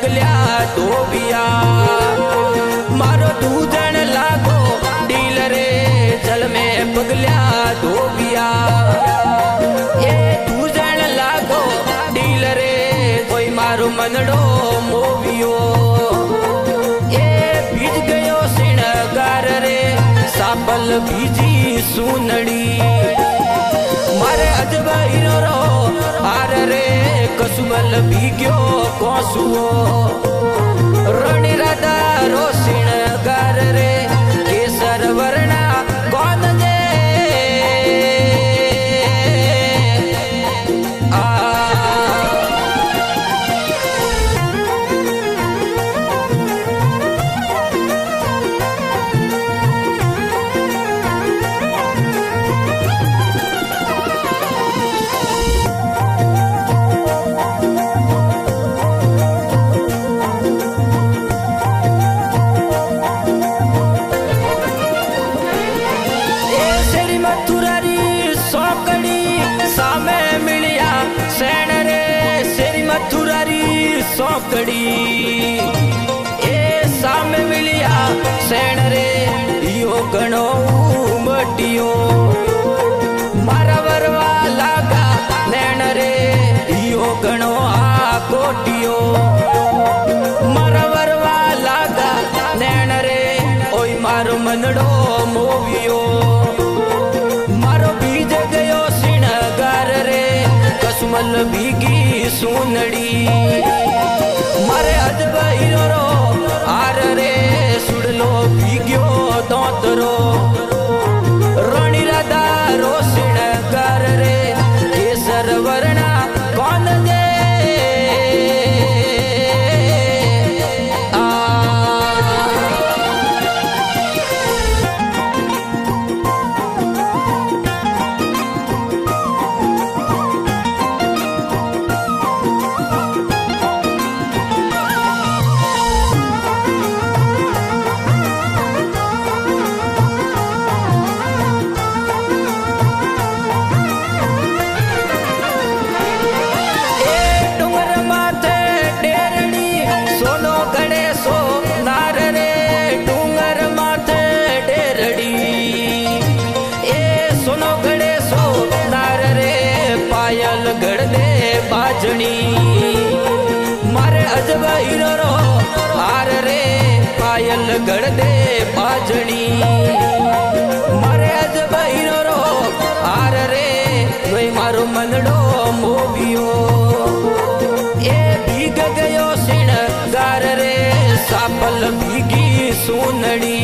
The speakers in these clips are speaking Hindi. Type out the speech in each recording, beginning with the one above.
पगल्या धोबिया मारो दूजन लागो डील रे जल में पगल्या धोबिया ये दूजन लागो डील रे कोई मारो मनडो मोवियो ये बीज गयो सिणगार रे सापल बीजी सुनड़ी मारे अजब हीरो आर रे कसुमल भीग्यो कोसुओ रणि राधा रो सिणगार रे केसर वर्णा कौन जे सौकड़ी ए सामे मिलिया सेण रे यो गणो मटियो मारा वरवा लागा नैण रे यो गणो आ कोटियो मारा वरवा लागा नैण रे ओय मारो मनडो मोवियो मारो बीज गयो सिणगार रे कसुमल भीगी सुनड़ी मारे अजब हीरो आर रे सुड़लो भीग्यो तोतरो रणि राधा रो सिणगार रे केसर वर्णा कौन जे मारे अजब हीरो आर रे पायल गढ़ दे बाजनी मारे अजब हीरो आर रे वे मारो मनडो मोवियो ए भीग गयो सिणगार रे सापल भीगी सुनड़ी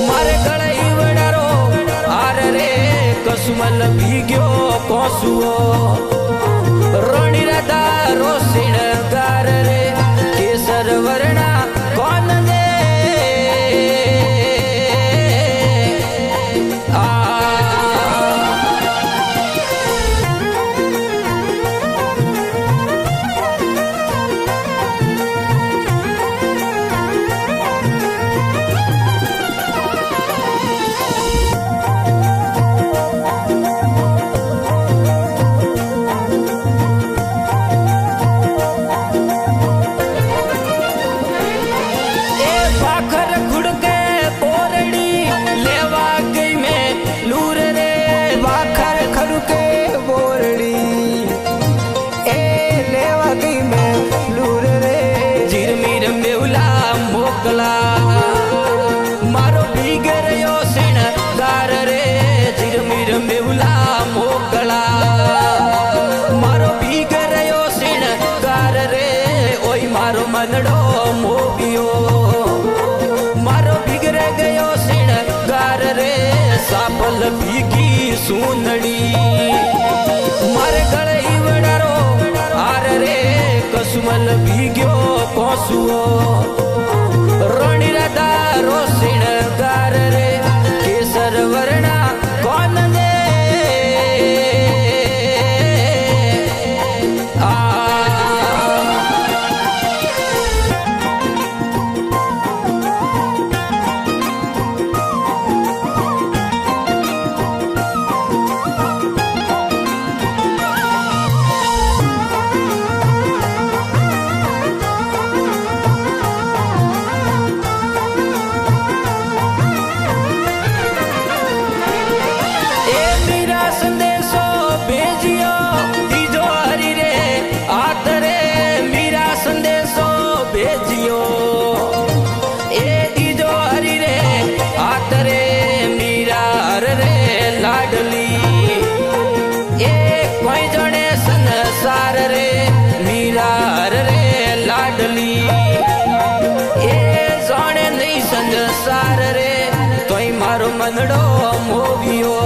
मारे गड़ई वडारो आर रे कसुमल भीग्यो कोसुओ रणि राधा रो सिणगार रे केसर वर्णा कौन जे मारो भीगर यो सिणगार रे जिरमीर मेवला मोकला मारो भीगर यो सिणगार रे ओय मारो मनडो मोवियो मारो भीगर गयो सिणगार रे सापल भीगी सुनड़ी मारे गड़ई वडारो आर रे कसुमल भीग्यो कोसुओ रणि राधा रो सिणगार रे केसर वर्णा कौन जे વાદળો મોવ્યો